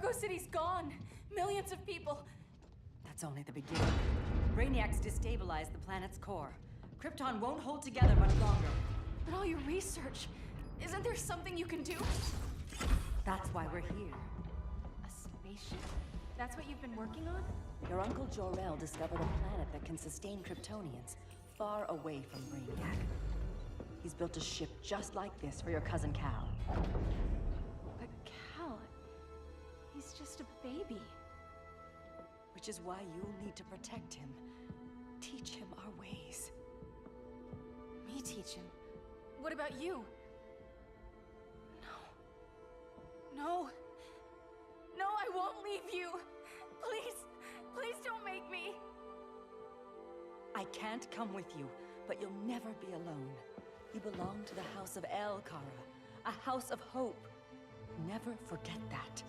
Argo City's gone. Millions of people. That's only the beginning. Brainiacs destabilized the planet's core. Krypton won't hold together much longer. But all your research, isn't there something you can do? That's why we're here. A spaceship? That's what you've been working on? Your Uncle Jor-El discovered a planet that can sustain Kryptonians, far away from Brainiac. He's built a ship just like this for your cousin Cal. But Cal, he's just a baby. Which is why you'll need to protect him. Teach him our ways. Me teach him? What about you? No. No, I won't leave you. Please don't make me. I can't come with you, but you'll never be alone. You belong to the House of El Kara, a house of hope. Never forget that.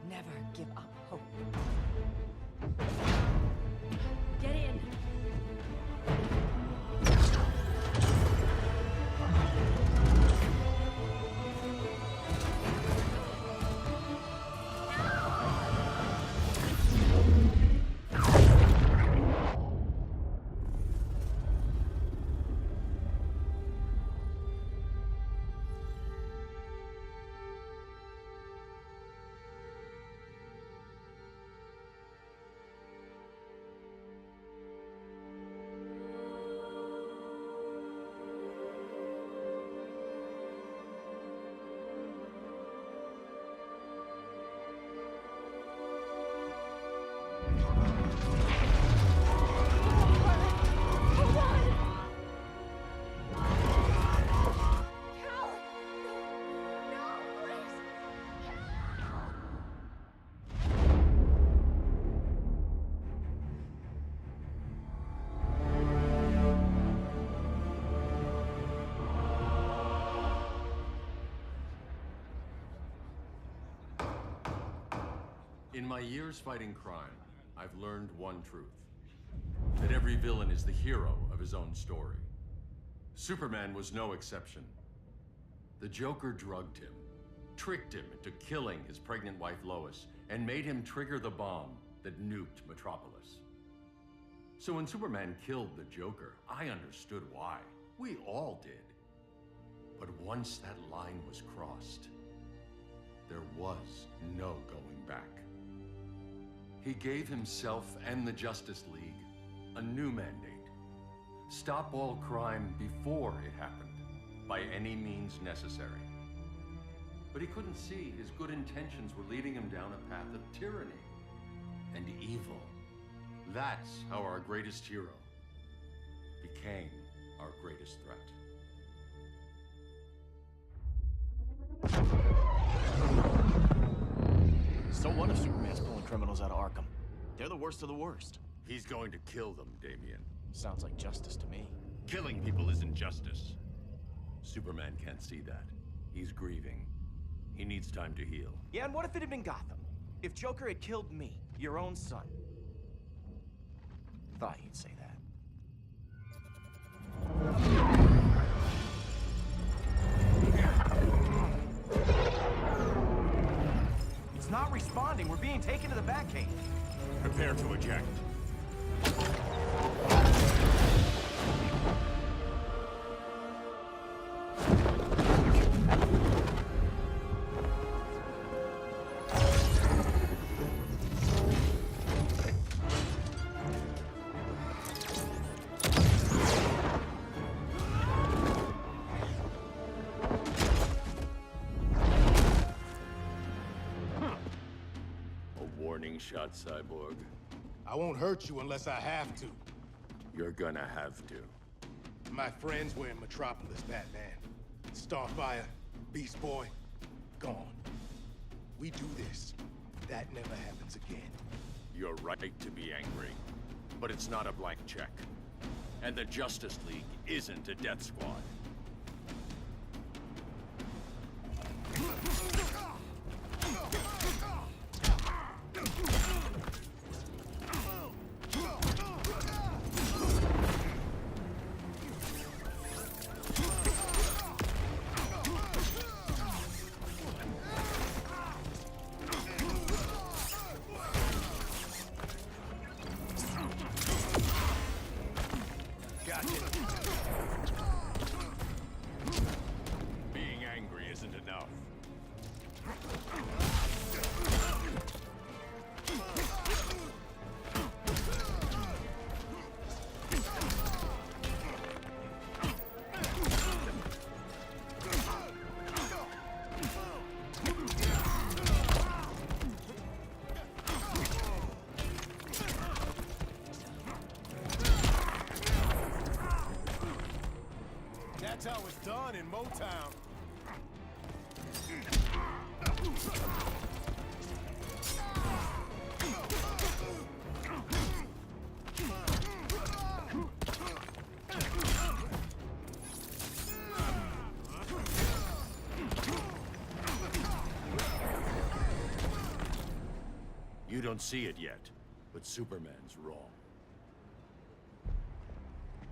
Never give up hope. Get in. In my years fighting crime, I've learned one truth. That every villain is the hero of his own story. Superman was no exception. The Joker drugged him, tricked him into killing his pregnant wife Lois, and made him trigger the bomb that nuked Metropolis. So when Superman killed the Joker, I understood why. We all did. But once that line was crossed, there was no going back. He gave himself and the Justice League a new mandate. Stop all crime before it happened, by any means necessary. But he couldn't see his good intentions were leading him down a path of tyranny and evil. That's how our greatest hero became our greatest threat. So what if Superman's pulling criminals out of Arkham? They're the worst of the worst. He's going to kill them, Damian. Sounds like justice to me. Killing people isn't justice. Superman can't see that. He's grieving. He needs time to heal. Yeah, and what if it had been Gotham? If Joker had killed me, your own son? Thought you'd say that. It's not responding. We're being taken to the Batcave. Prepare to eject. Warning shot, Cyborg. I won't hurt you unless I have to. You're gonna have to. My friends were in Metropolis, Batman. Starfire, Beast Boy, gone. We do this. That never happens again. You're right to be angry, but it's not a blank check. And the Justice League isn't a death squad. That's how it's done in Motown. You don't see it yet, but Superman's wrong.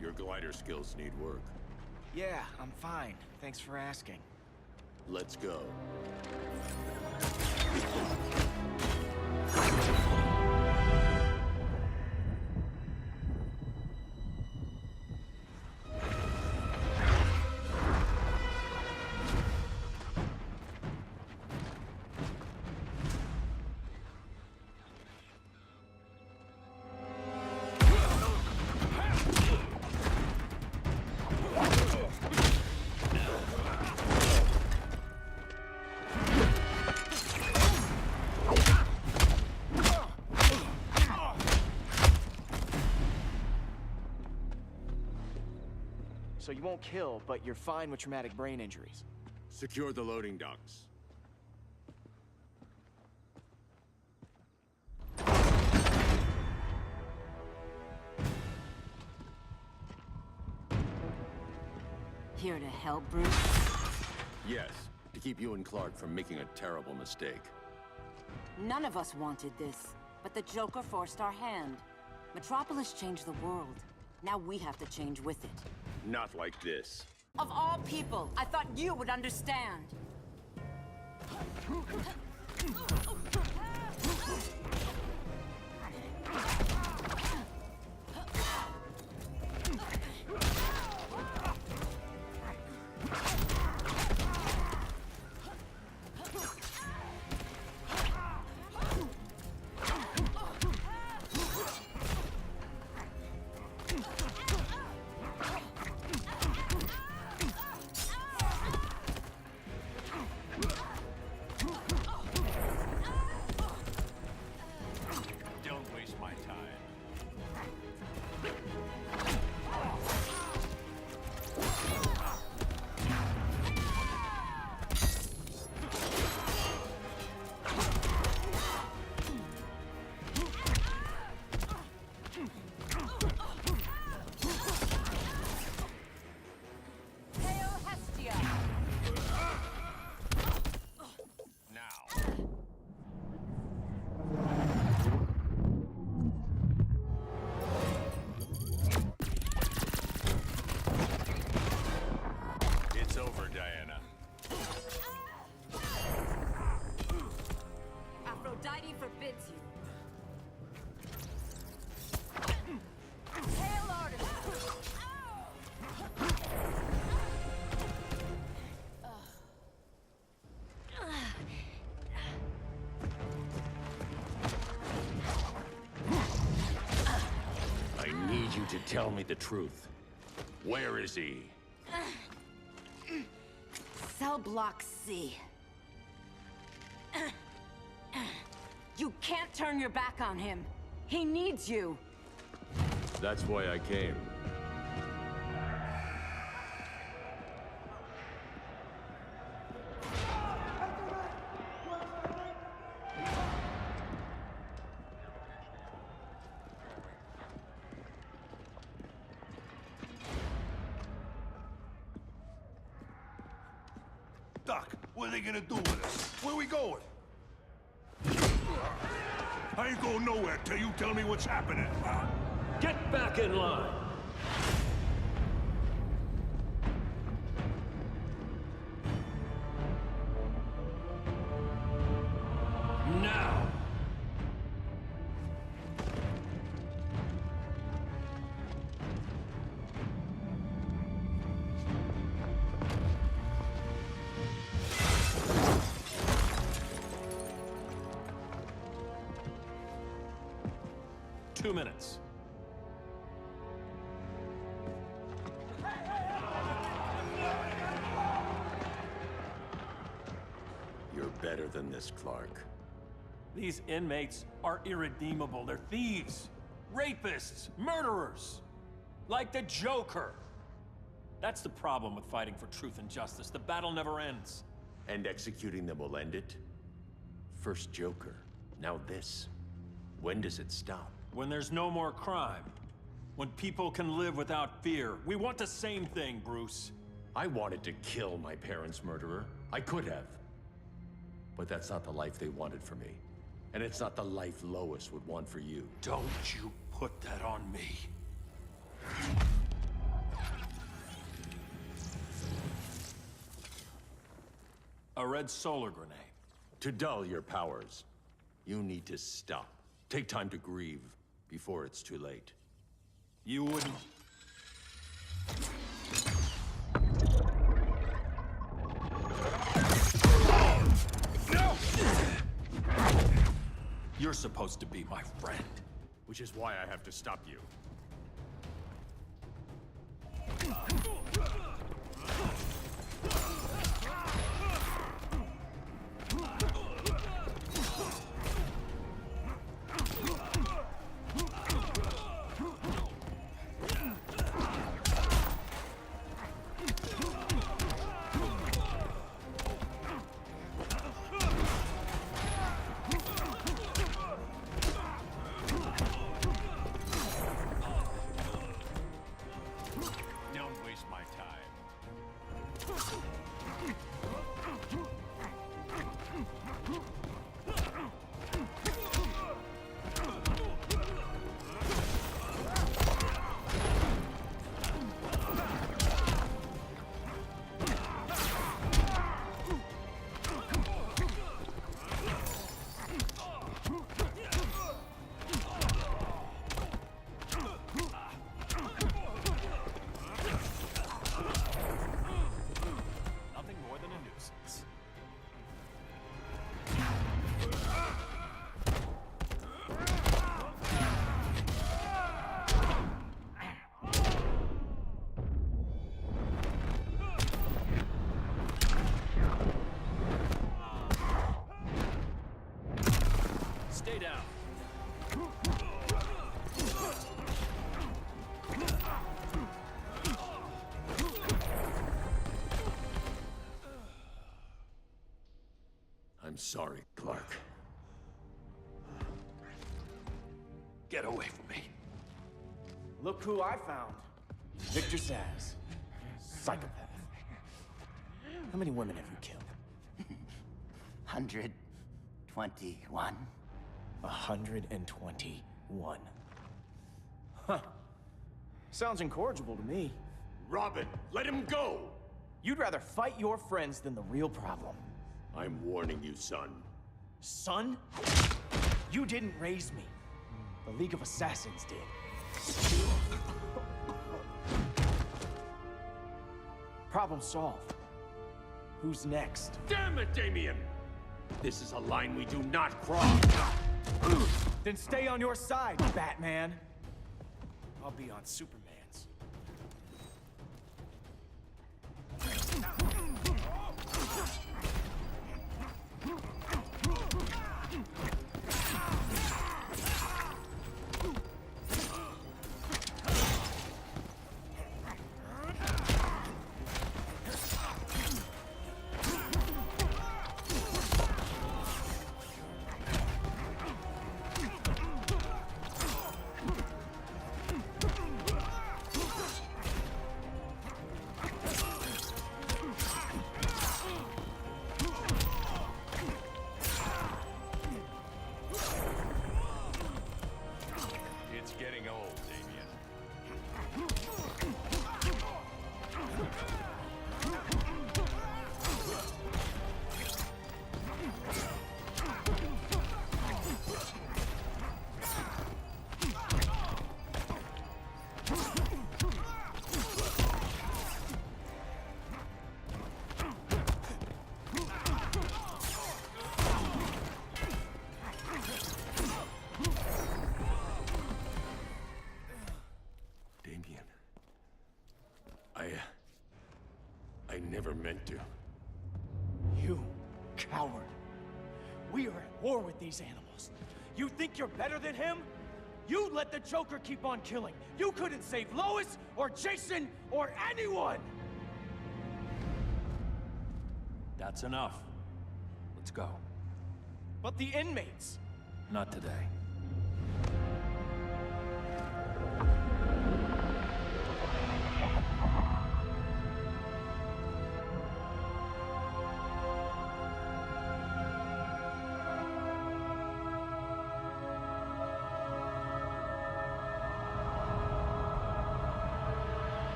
Your glider skills need work. Yeah, I'm fine. Thanks for asking. Let's go. So you won't kill, but you're fine with traumatic brain injuries. Secure the loading docks. Here to help, Bruce? Yes, to keep you and Clark from making a terrible mistake. None of us wanted this, but the Joker forced our hand. Metropolis changed the world. Now we have to change with it. Not like this. Of all people, I thought you would understand. Don't waste my time. It's over, Diana. Aphrodite forbids you. Hail artist! I need you to tell me the truth. Where is he? Cell block C. You can't turn your back on him. He needs you. That's why I came. Doc, what are they gonna do with us? Where we going? I ain't going nowhere till you tell me what's happening. Get back in line! Now! Two minutes. You're better than this, Clark. These inmates are irredeemable. They're thieves, rapists, murderers. Like the Joker. That's the problem with fighting for truth and justice. The battle never ends. And executing them will end it? First Joker, now this. When does it stop? When there's no more crime. When people can live without fear. We want the same thing, Bruce. I wanted to kill my parents' murderer. I could have. But that's not the life they wanted for me. And it's not the life Lois would want for you. Don't you put that on me. A red solar grenade. To dull your powers, you need to stop. Take time to grieve before it's too late. You wouldn't... No! You're supposed to be my friend. Which is why I have to stop you. Stay down. I'm sorry, Clark. Get away from me. Look who I found. Victor Zsasz. Psychopath. How many women have you killed? 121. 121. Huh. Sounds incorrigible to me. Robin, let him go! You'd rather fight your friends than the real problem. I'm warning you, son. Son? You didn't raise me. The League of Assassins did. Problem solved. Who's next? Damn it, Damien! This is a line we do not cross. Then stay on your side, Batman. I'll be on Superman's. It's getting old, Damien. Damien. I never meant to. You coward. We are at war with these animals. You think you're better than him? You let the Joker keep on killing. You couldn't save Lois, or Jason, or anyone! That's enough. Let's go. But the inmates! Not today.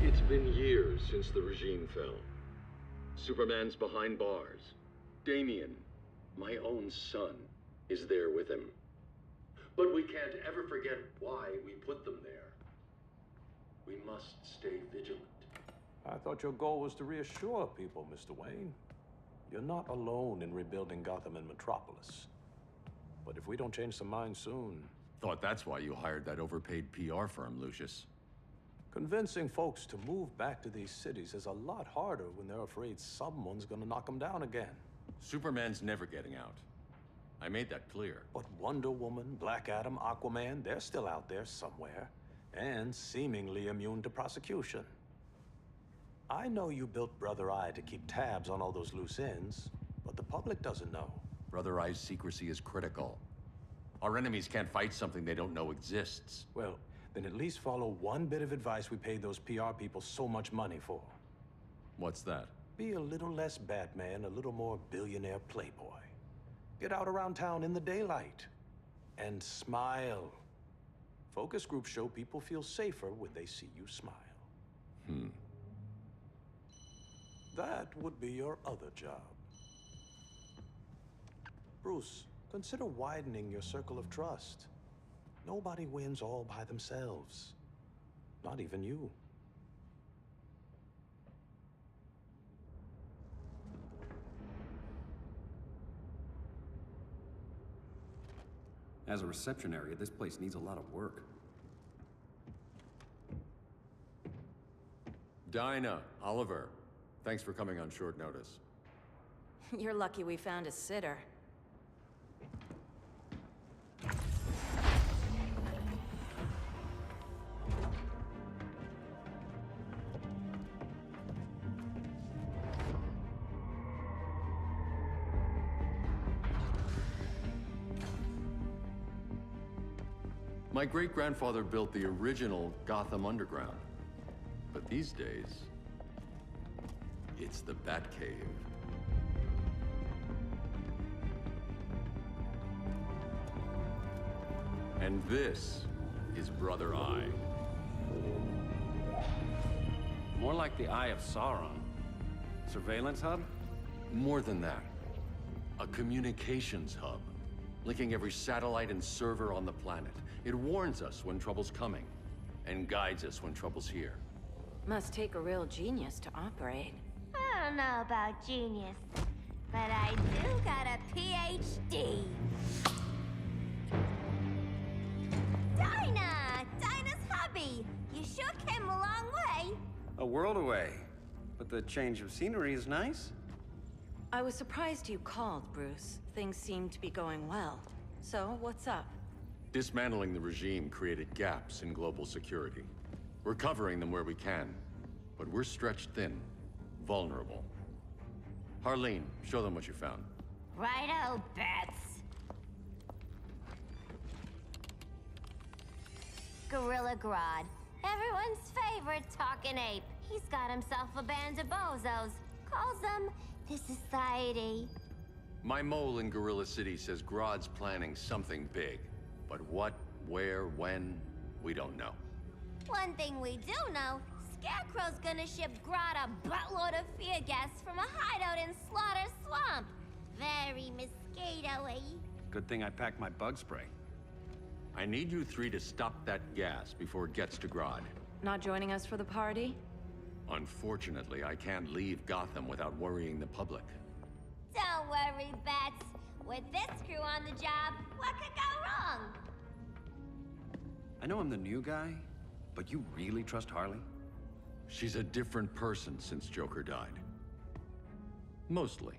It's been years since the regime fell. Superman's behind bars. Damien, my own son, is there with him. But we can't ever forget why we put them there. We must stay vigilant. I thought your goal was to reassure people, Mr. Wayne. You're not alone in rebuilding Gotham and Metropolis. But if we don't change some minds soon... Thought that's why you hired that overpaid PR firm, Lucius. Convincing folks to move back to these cities is a lot harder when they're afraid someone's gonna knock them down again. Superman's never getting out. I made that clear. But Wonder Woman, Black Adam, Aquaman, they're still out there somewhere. And seemingly immune to prosecution. I know you built Brother Eye to keep tabs on all those loose ends, but the public doesn't know. Brother Eye's secrecy is critical. Our enemies can't fight something they don't know exists. Well, then at least follow one bit of advice we paid those PR people so much money for. What's that? Be a little less Batman, a little more billionaire playboy. Get out around town in the daylight. And smile. Focus groups show people feel safer when they see you smile. That would be your other job. Bruce, consider widening your circle of trust. Nobody wins all by themselves. Not even you. As a reception area, this place needs a lot of work. Dinah, Oliver, thanks for coming on short notice. You're lucky we found a sitter. My great-grandfather built the original Gotham Underground. But these days, it's the Batcave. And this is Brother Eye. More like the Eye of Sauron. Surveillance hub? More than that. A communications hub, linking every satellite and server on the planet. It warns us when trouble's coming, and guides us when trouble's here. Must take a real genius to operate. I don't know about genius, but I do got a PhD. Dinah! Dinah's hubby! You sure came a long way. A world away. But the change of scenery is nice. I was surprised you called, Bruce. Things seem to be going well. So, what's up? Dismantling the regime created gaps in global security. We're covering them where we can, but we're stretched thin, vulnerable. Harleen, show them what you found. Righto, Bats. Gorilla Grodd. Everyone's favorite talking ape. He's got himself a band of bozos. Calls them the Society. My mole in Gorilla City says Grodd's planning something big. But what, where, when, we don't know. One thing we do know, Scarecrow's gonna ship Grodd a buttload of fear gas from a hideout in Slaughter Swamp. Very mosquito-y. Good thing I packed my bug spray. I need you three to stop that gas before it gets to Grodd. Not joining us for the party? Unfortunately, I can't leave Gotham without worrying the public. Don't worry, Bats. With this crew on the job, what could go wrong? I know I'm the new guy, but you really trust Harley? She's a different person since Joker died. Mostly.